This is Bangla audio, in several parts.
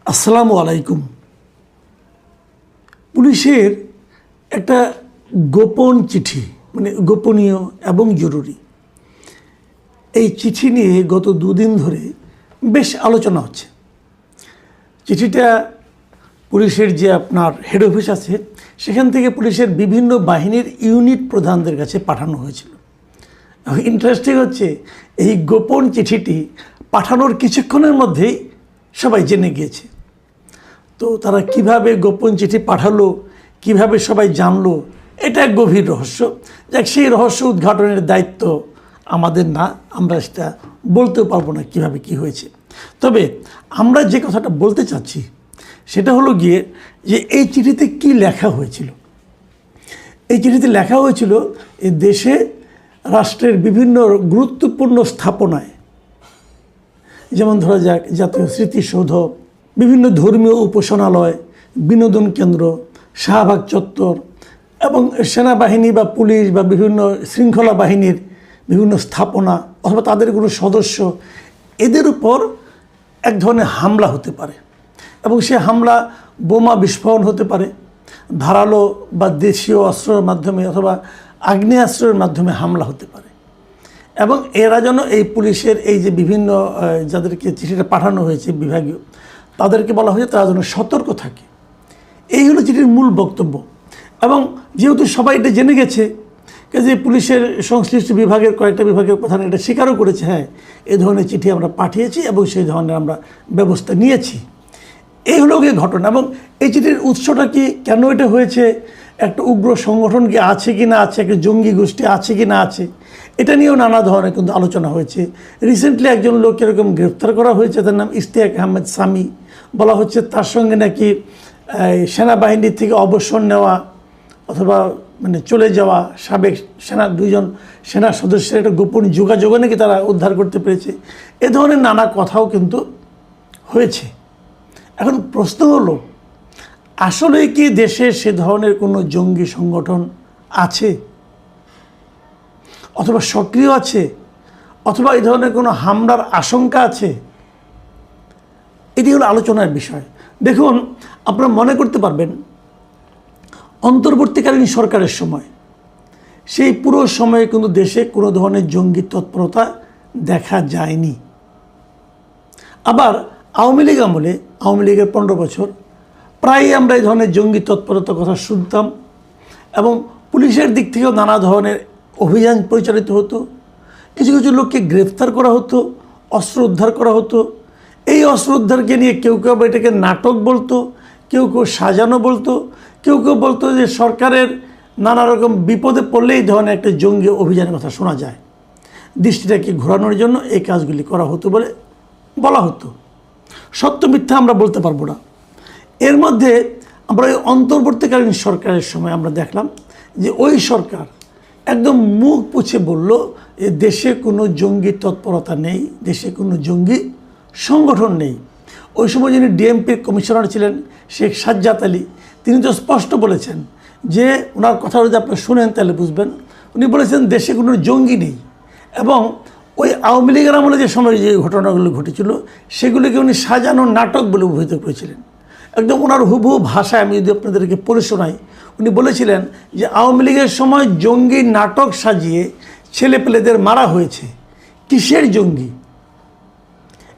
আসসালামু আলাইকুম। পুলিশের একটা গোপন চিঠি, মানে গোপনীয় এবং জরুরি, এই চিঠি নিয়ে গত দুদিন ধরে বেশ আলোচনা হচ্ছে। চিঠিটা পুলিশের যে আপনার হেড অফিস আছে সেখান থেকে পুলিশের বিভিন্ন বাহিনীর ইউনিট প্রধানদের কাছে পাঠানো হয়েছিল। ইন্টারেস্টিং হচ্ছে, এই গোপন চিঠিটি পাঠানোর কিছুক্ষণের মধ্যেই সবাই জেনে গিয়েছে। তো তারা কিভাবে গোপন চিঠি পাঠালো, কিভাবে সবাই জানলো, এটা এক গভীর রহস্য। যাক, সেই রহস্য উদ্ঘাটনের দায়িত্ব আমাদের না, আমরা সেটা বলতেও পারবো না কিভাবে কি হয়েছে। তবে আমরা যে কথাটা বলতে চাচ্ছি সেটা হলো গিয়ে যে এই চিঠিতে কি লেখা হয়েছিল। এই চিঠিতে লেখা হয়েছিল এই দেশে রাষ্ট্রের বিভিন্ন গুরুত্বপূর্ণ স্থাপনায়, যেমন ধরা যাক জাতীয় স্মৃতিসৌধ, বিভিন্ন ধর্মীয় উপাসনালয়, বিনোদন কেন্দ্র, শাহবাগ চত্বর এবং সেনাবাহিনী বা পুলিশ বা বিভিন্ন শৃঙ্খলা বাহিনীর বিভিন্ন স্থাপনা অথবা তাদের কোনো সদস্য, এদের উপর এক ধরনের হামলা হতে পারে এবং সে হামলা বোমা বিস্ফোরণ হতে পারে, ধারালো বা দেশীয় অস্ত্রের মাধ্যমে অথবা আগ্নেয়াস্ত্রের মাধ্যমে হামলা হতে পারে। এবং এরা যেন এই পুলিশের এই যে বিভিন্ন যাদেরকে চিঠিটা পাঠানো হয়েছে বিভাগীয়, তাদেরকে বলা হয়েছে তারা যেন সতর্ক থাকে। এই হলো চিঠির মূল বক্তব্য। এবং যেহেতু সবাই এটা জেনে গেছে, যে পুলিশের সংশ্লিষ্ট বিভাগের কয়েকটা বিভাগের প্রধান এটা স্বীকারও করেছে, হ্যাঁ এই ধরনের চিঠি আমরা পাঠিয়েছি এবং সেই ধরনের আমরা ব্যবস্থা নিয়েছি। এই হলো গিয়ে ঘটনা। এবং এই চিঠির উৎসটা কি, কেন এটা হয়েছে, একটা উগ্র সংগঠন কি আছে কি না আছে, একটা জঙ্গি গোষ্ঠী আছে কি না আছে, এটা নিয়েও নানা ধরনের কিন্তু আলোচনা হয়েছে। রিসেন্টলি একজন লোক এরকম গ্রেফতার করা হয়েছে, তার নাম ইশতিয়াক আহমেদ সামি। বলা হচ্ছে তার সঙ্গে নাকি সেনাবাহিনীর থেকে অবসর নেওয়া অথবা মানে চলে যাওয়া সাবেক দুইজন সেনা সদস্যের একটা গোপন যোগাযোগও নাকি তারা উদ্ধার করতে পেরেছে। এ ধরনের নানা কথাও কিন্তু হয়েছে। এখন প্রশ্ন হলো, আসলে কি দেশে সে ধরনের কোনো জঙ্গি সংগঠন আছে অথবা সক্রিয় আছে অথবা এই ধরনের কোনো হামলার আশঙ্কা আছে? এটি হলো আলোচনার বিষয়। দেখুন, আপনারা মনে করতে পারবেন অন্তর্বর্তীকালীন সরকারের সময়, সেই পুরো সময়ে কিন্তু দেশে কোনো ধরনের জঙ্গি তৎপরতা দেখা যায়নি। আবার আওয়ামী লীগ আমলে, আওয়ামী লীগের 15 বছর প্রায়ই আমরা এই ধরনের জঙ্গি তৎপরতার কথা শুনতাম এবং পুলিশের দিক থেকেও নানা ধরনের অভিযান পরিচালিত হতো। কিছু কিছু লোককে গ্রেফতার করা হতো, অস্ত্র উদ্ধার করা হতো। এই অস্ত্র উদ্ধারকে নিয়ে কেউ কেউ এটাকে নাটক বলতো, কেউ কেউ সাজানো বলতো, কেউ কেউ বলতো যে সরকারের নানা রকম বিপদে পড়লে এই ধরনের একটা জঙ্গি অভিযানের কথা শোনা যায়, দৃষ্টিটাকে ঘোরানোর জন্য এই কাজগুলি করা হতো বলে বলা হতো। সত্য মিথ্যা আমরা বলতে পারবো না। এর মধ্যে আমরা ওই অন্তর্বর্তীকালীন সরকারের সময় আমরা দেখলাম যে ওই সরকার একদম মুখ পুছে বলল যে দেশে কোনো জঙ্গি তৎপরতা নেই, দেশে কোনো জঙ্গি সংগঠন নেই। ওই সময় যিনি ডিএমপির কমিশনার ছিলেন শেখ সাজ্জাদ আলী, তিনি তো স্পষ্ট বলেছেন যে, ওনার কথা যদি আপনি শুনেন তাহলে বুঝবেন, উনি বলেছেন দেশে কোনো জঙ্গি নেই। এবং ওই আওয়ামী লীগের আমলে যে সময় যে ঘটনাগুলো ঘটেছিল সেগুলিকে উনি সাজানো নাটক বলে অভিহিত করেছিলেন। একদম ওনার হুবহু ভাষায় আমি যদি আপনাদেরকে পড়ে শোনাই, উনি বলেছিলেন যে আওয়ামী লীগের সময় জঙ্গি নাটক সাজিয়ে ছেলেপেলেদের মারা হয়েছে। কিসের জঙ্গি?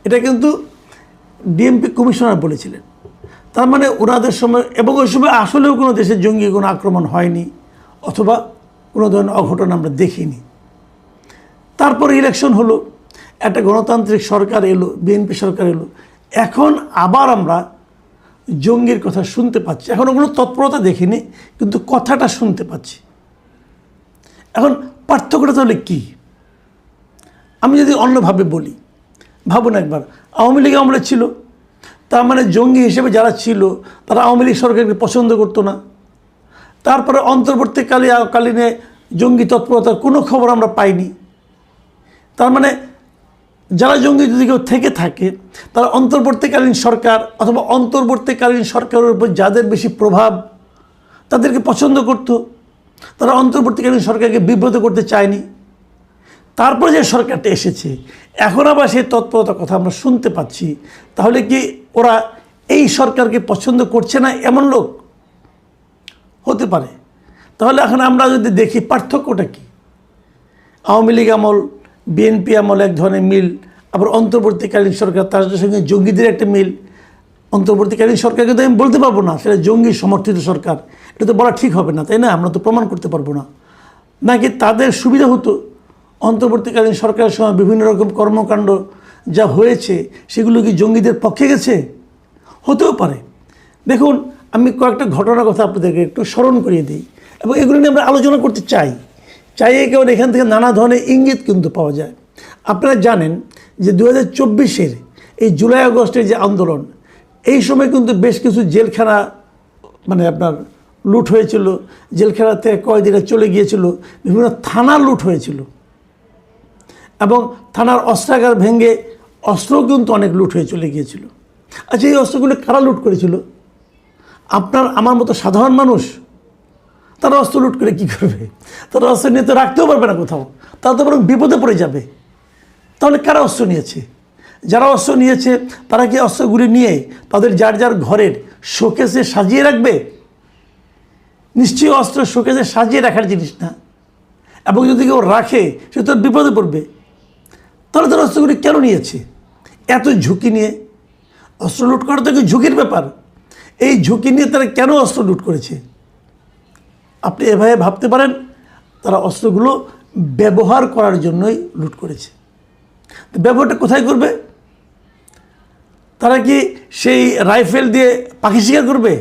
এটা কিন্তু ডিএমপি কমিশনার বলেছিলেন। তার মানে ওনাদের সময়, এবং ওই সময় আসলেও কোনো দেশের জঙ্গি কোনো আক্রমণ হয়নি অথবা কোনো ধরনের অঘটন আমরা দেখিনি। তারপর ইলেকশন হলো, একটা গণতান্ত্রিক সরকার এলো, বিএনপি সরকার এলো, এখন আবার আমরা জঙ্গির কথা শুনতে পাচ্ছি। এখন কোনো তৎপরতা দেখিনি, কিন্তু কথাটা শুনতে পাচ্ছি। এখন পার্থক্যটা তাহলে কী? আমি যদি অন্যভাবে বলি, ভাবুন একবার, আওয়ামী লীগ আমলে ছিল, তার মানে জঙ্গি হিসেবে যারা ছিল তারা আওয়ামী লীগ সরকারকে পছন্দ করতো না। তারপরে অন্তর্বর্তীকালীনে জঙ্গি তৎপরতার কোনো খবর আমরা পাইনি। তার মানে যারা জঙ্গি যদি কেউ থেকে থাকে, তারা অন্তর্বর্তীকালীন সরকার অথবা অন্তর্বর্তীকালীন সরকারের উপর যাদের বেশি প্রভাব তাদেরকে পছন্দ করত, তারা অন্তর্বর্তীকালীন সরকারকে বিব্রত করতে চায়নি। তারপরে যে সরকারটা এসেছে, এখন আবার সেই তৎপরতার কথা আমরা শুনতে পাচ্ছি। তাহলে কি ওরা এই সরকারকে পছন্দ করছে না এমন লোক হতে পারে। তাহলে এখন আমরা যদি দেখি পার্থক্যটা কি, আওয়ামী লীগ আমল বিএনপি আমল এক ধরনের মিল, আবার অন্তর্বর্তীকালীন সরকার তার সঙ্গে জঙ্গিদের একটা মিল। অন্তর্বর্তীকালীন সরকারকে তো আমি বলতে পারবো না সেটা জঙ্গি সমর্থিত সরকার, এটা তো বলা ঠিক হবে না, তাই না? আমরা তো প্রমাণ করতে পারবো না। নাকি তাদের সুবিধা হতো অন্তর্বর্তীকালীন সরকারের সময় বিভিন্ন রকম কর্মকাণ্ড যা হয়েছে সেগুলো কি জঙ্গিদের পক্ষে গেছে? হতেও পারে। দেখুন, আমি কয়েকটা ঘটনার কথা আপনাদেরকে একটু স্মরণ করিয়ে দিই এবং এগুলো নিয়ে আমরা আলোচনা করতে চাই কারণ এখান থেকে নানা ধরনের ইঙ্গিত কিন্তু পাওয়া যায়। আপনারা জানেন যে 2024-এর এই জুলাই আগস্টের যে আন্দোলন, এই সময় কিন্তু বেশ কিছু জেলখানা আপনার লুট হয়েছিল, জেলখানা থেকে কয়েদিরা চলে গিয়েছিল, বিভিন্ন থানা লুট হয়েছিল এবং থানার অস্ত্রাগার ভেঙে অস্ত্রও কিন্তু অনেক লুট হয়ে চলে গিয়েছিল। আচ্ছা, এই অস্ত্রগুলো কারা লুট করেছিল? আপনার আমার মতো সাধারণ মানুষ? তারা অস্ত্র লুট করে কী করবে? তারা অস্ত্র নিয়ে তো রাখতেও পারবে না কোথাও, তারা তো বরং বিপদে পড়ে যাবে। তাহলে কারা অস্ত্র নিয়েছে? যারা অস্ত্র নিয়েছে তারা কি অস্ত্রগুলি নিয়ে তাদের যার যার ঘরের শোকেসে সাজিয়ে রাখবে? নিশ্চয়ই অস্ত্র শোকেসে সাজিয়ে রাখার জিনিস না, এবং যদি কেউ রাখে সে তো বিপদে পড়বে। তাহলে তারা অস্ত্রগুলি কেন নিয়েছে এত ঝুঁকি নিয়ে? অস্ত্র লুট করা তো একটু ঝুঁকির ব্যাপার। এই ঝুঁকি নিয়ে তারা কেন অস্ত্র লুট করেছে? আপনি এভাবে ভাবতে পারেন, তারা অস্ত্রগুলো ব্যবহার করার জন্যই লুট করেছে। ব্যবহারটা কোথায় করবে? তারা কি সেই রাইফেল দিয়ে পাখি শিকার করবে?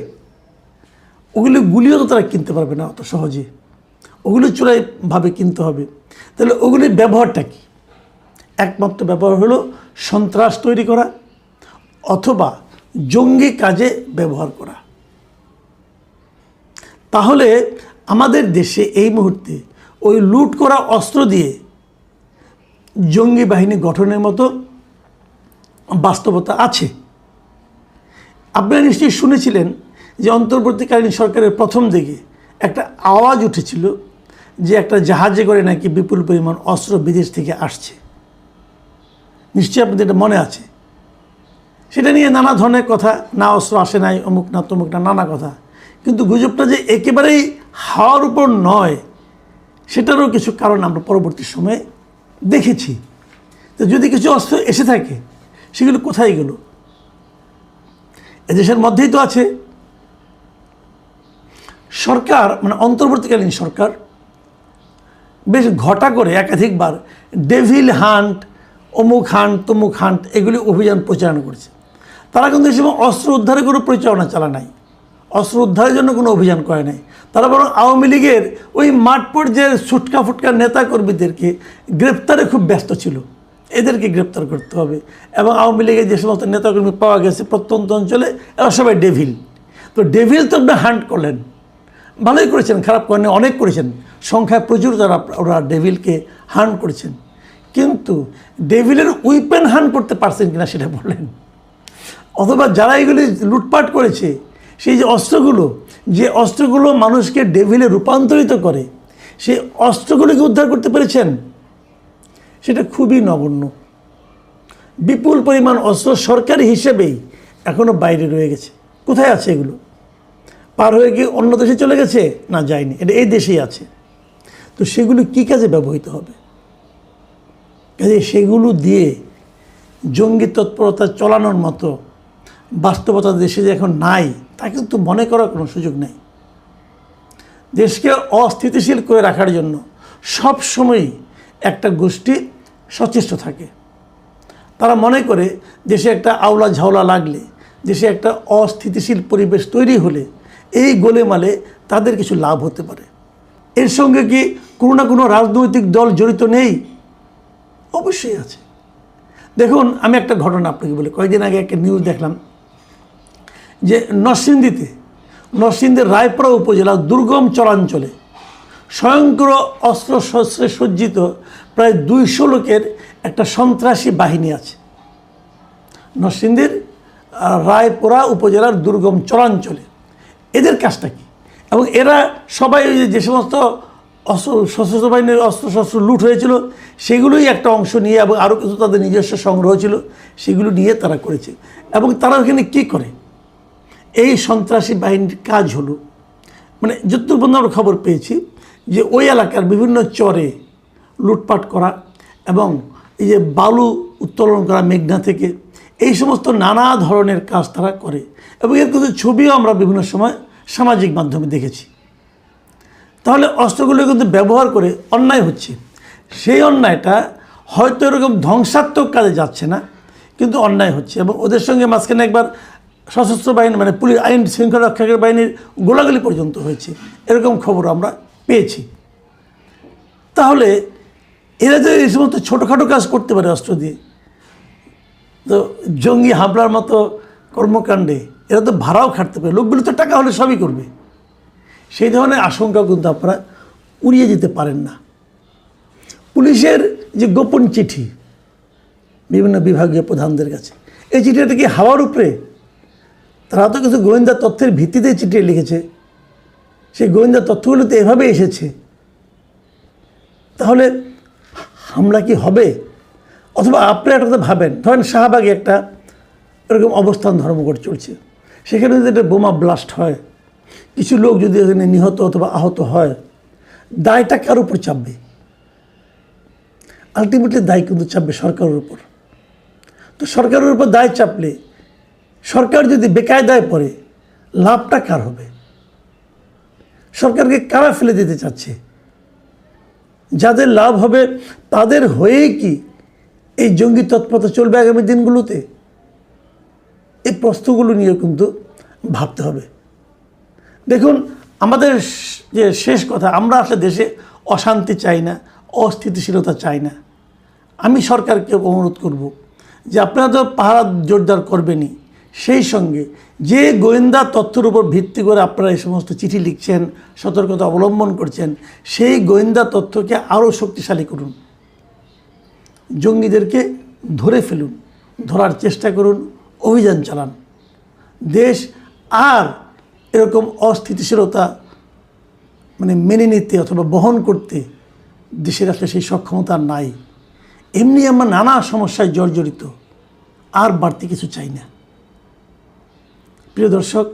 ওগুলি গুলিও তো তারা কিনতে পারবে না অত সহজে, ওগুলি চোরাইভাবে কিনতে হবে। তাহলে ওগুলির ব্যবহারটা কি? একমাত্র ব্যবহার হলো সন্ত্রাস তৈরি করা অথবা জঙ্গি কাজে ব্যবহার করা। তাহলে আমাদের দেশে এই মুহূর্তে ওই লুট করা অস্ত্র দিয়ে জঙ্গি বাহিনী গঠনের মতো বাস্তবতা আছে। আপনারা নিশ্চয়ই শুনেছিলেন যে অন্তর্বর্তীকালীন সরকারের প্রথম দিকে একটা আওয়াজ উঠেছিল যে একটা জাহাজে করে নাকি বিপুল পরিমাণ অস্ত্র বিদেশ থেকে আসছে। নিশ্চয়ই আপনাদের এটা মনে আছে। সেটা নিয়ে নানা ধরনের কথা, না অস্ত্র আসে নাই, অমুক না তমুক না, নানা কথা। কিন্তু গুজবটা যে একেবারেই হাওয়ার উপর নয় সেটারও কিছু কারণ আমরা পরবর্তী সময়ে দেখেছি। তো যদি কিছু অস্ত্র এসে থাকে সেগুলো কোথায় গেল? এদেশের মধ্যেই তো আছে। সরকার অন্তর্বর্তীকালীন সরকার বেশ ঘটা করে একাধিকবার ডেভিল হান্ট, অমুক হান্ট তমুক হান্ট এগুলি অভিযান পরিচালনা করেছে। তারা কিন্তু এই সময় অস্ত্র উদ্ধারের কোনো পরিচালনা চালা নাই, অস্ত্র উদ্ধারের জন্য কোনো অভিযান করে নাই। তারা বরং আওয়ামী লীগের ওই মাঠ পর্যায়ের ছুটকা ফুটকা নেতাকর্মীদেরকে গ্রেপ্তারে খুব ব্যস্ত ছিল। এদেরকে গ্রেপ্তার করতে হবে, এবং আওয়ামী লীগের যে সমস্ত নেতাকর্মী পাওয়া গেছে প্রত্যন্ত অঞ্চলে এরা সবাই ডেভিল। তো ডেভিল তো আপনি হান্ট করলেন, ভালোই করেছেন, খারাপ করেন, অনেক করেছেন, সংখ্যায় প্রচুর যারা ওরা ডেভিলকে হান্ট করেছেন। কিন্তু ডেভিলের উইপেন হান্ট করতে পারছেন কিনা সেটা বলেন। অথবা যারা এগুলি লুটপাট করেছে সেই যে অস্ত্রগুলো মানুষকে ডেভিলে রূপান্তরিত করে, সেই অস্ত্রগুলোকে উদ্ধার করতে পেরেছেন? সেটা খুবই নগণ্য। বিপুল পরিমাণ অস্ত্র সরকারি হিসেবেই এখনও বাইরে রয়ে গেছে। কোথায় আছে এগুলো? পার হয়ে গিয়ে অন্য দেশে চলে গেছে? না, যায়নি, এটা এই দেশেই আছে। তো সেগুলো কী কাজে ব্যবহৃত হবে? কাজে সেগুলো দিয়ে জঙ্গি তৎপরতা চালানোর মতো বাস্তবতা দেশে যে এখন নাই তা কিন্তু মনে করার কোনো সুযোগ নেই। দেশকে অস্থিতিশীল করে রাখার জন্য সব সময়ই একটা গোষ্ঠী সচেষ্ট থাকে। তারা মনে করে দেশে একটা আওলা ঝাওলা লাগলে, দেশে একটা অস্থিতিশীল পরিবেশ তৈরি হলে এই গোলেমালে তাদের কিছু লাভ হতে পারে। এর সঙ্গে কি কোনো না কোনো রাজনৈতিক দল জড়িত নেই? অবশ্যই আছে। দেখুন, আমি একটা ঘটনা আপনাকে বলি। কয়েকদিন আগে একটা নিউজ দেখলাম যে নরসিংদীর রায়পুরা উপজেলার দুর্গম চরাঞ্চলে স্বয়ংক্রিয় অস্ত্রশস্ত্রে সজ্জিত প্রায় 200 লোকের একটা সন্ত্রাসী বাহিনী আছে নরসিংদীর রায়পুরা উপজেলার দুর্গম চরাঞ্চলে। এদের কাজটা কি? এবং এরা সবাই যে সমস্ত সশস্ত্র বাহিনীর অস্ত্রশস্ত্র লুট হয়েছিল সেগুলোই একটা অংশ নিয়ে, এবং আরও কিছু তাদের নিজস্ব সংগ্রহ ছিল সেগুলো নিয়ে তারা করেছে। এবং তারা ওখানে কী করে? এই সন্ত্রাসী বাহিনীর কাজ হলো, মানে যতটুকু পর্যন্ত আমরা খবর পেয়েছি যে ওই এলাকার বিভিন্ন চরে লুটপাট করা এবং এই যে বালু উত্তোলন করা মেঘনা থেকে, এই সমস্ত নানা ধরনের কাজ তারা করে এবং এর কিছু ছবিও আমরা বিভিন্ন সময় সামাজিক মাধ্যমে দেখেছি। তাহলে অস্ত্রগুলো কিন্তু ব্যবহার করে অন্যায় হচ্ছে, সেই অন্যায়টা হয়তো এরকম ধ্বংসাত্মক কাজে যাচ্ছে না, কিন্তু অন্যায় হচ্ছে এবং ওদের সঙ্গে মাঝখানে একবার সশস্ত্র বাহিনী মানে পুলিশ আইন শৃঙ্খলা রক্ষাকারী বাহিনীর গোলাগুলি পর্যন্ত হয়েছে, এরকম খবর আমরা পেয়েছি। তাহলে এরা যে এই সমস্ত ছোটোখাটো কাজ করতে পারে অস্ত্র দিয়ে, তো জঙ্গি হামলার মতো কর্মকাণ্ডে এরা তো ভাড়াও খাটতে পারে, লোকগুলো তো টাকা হলে সবই করবে, সেই ধরনের আশঙ্কাও কিন্তু আপনারা উড়িয়ে যেতে পারেন না। পুলিশের যে গোপন চিঠি বিভিন্ন বিভাগীয় প্রধানদের কাছে, এই চিঠিটা কি হাওয়ার উপরে? তারা তো কিছু গোয়েন্দা তথ্যের ভিত্তিতে চিঠি লিখেছে, সেই গোয়েন্দা তথ্যগুলো তো এভাবে এসেছে। তাহলে হামলা কি হবে? অথবা আপনি একটা ভাবেন, ধরেন শাহবাগে একটা এরকম অবস্থান ধর্মঘট চলছে, সেখানে যদি একটা বোমা ব্লাস্ট হয়, কিছু লোক যদি এখানে নিহত অথবা আহত হয়, দায়টা কার উপর চাপবে? আলটিমেটলি দায় কিন্তু চাপবে সরকারের উপর। তো সরকারের উপর দায় চাপলে সরকার যদি বেকায়দায় পড়ে, লাভটা কার হবে? সরকারকে কারা ফেলে দিতে চাচ্ছে? যাদের লাভ হবে তাদের হয়েই কি এই জঙ্গি তৎপরতা চলবে আগামী দিনগুলোতে? এই প্রশ্নগুলো নিয়ে কিন্তু ভাবতে হবে। দেখুন, আমাদের যে শেষ কথা, আমরা আসলে দেশে অশান্তি চাই না, অস্থিতিশীলতা চাই না। আমি সরকারকে অনুরোধ করব যে আপনারা তো পাহারা জোরদার করবেনই, সেই সঙ্গে যে গোয়েন্দা তথ্যের উপর ভিত্তি করে আপনারা এই সমস্ত চিঠি লিখছেন, সতর্কতা অবলম্বন করছেন, সেই গোয়েন্দা তথ্যকে আরও শক্তিশালী করুন, জঙ্গিদেরকে ধরে ফেলুন, ধরার চেষ্টা করুন, অভিযান চালান। দেশ আর এরকম অস্থিতিশীলতা মানে মেনে নিতে অথবা বহন করতে দেশের আসলে সেই সক্ষমতা নাই। এমনি আমরা নানা সমস্যায় জর্জরিত, আর বাড়তি কিছু চাই না। প্রিয় দর্শক,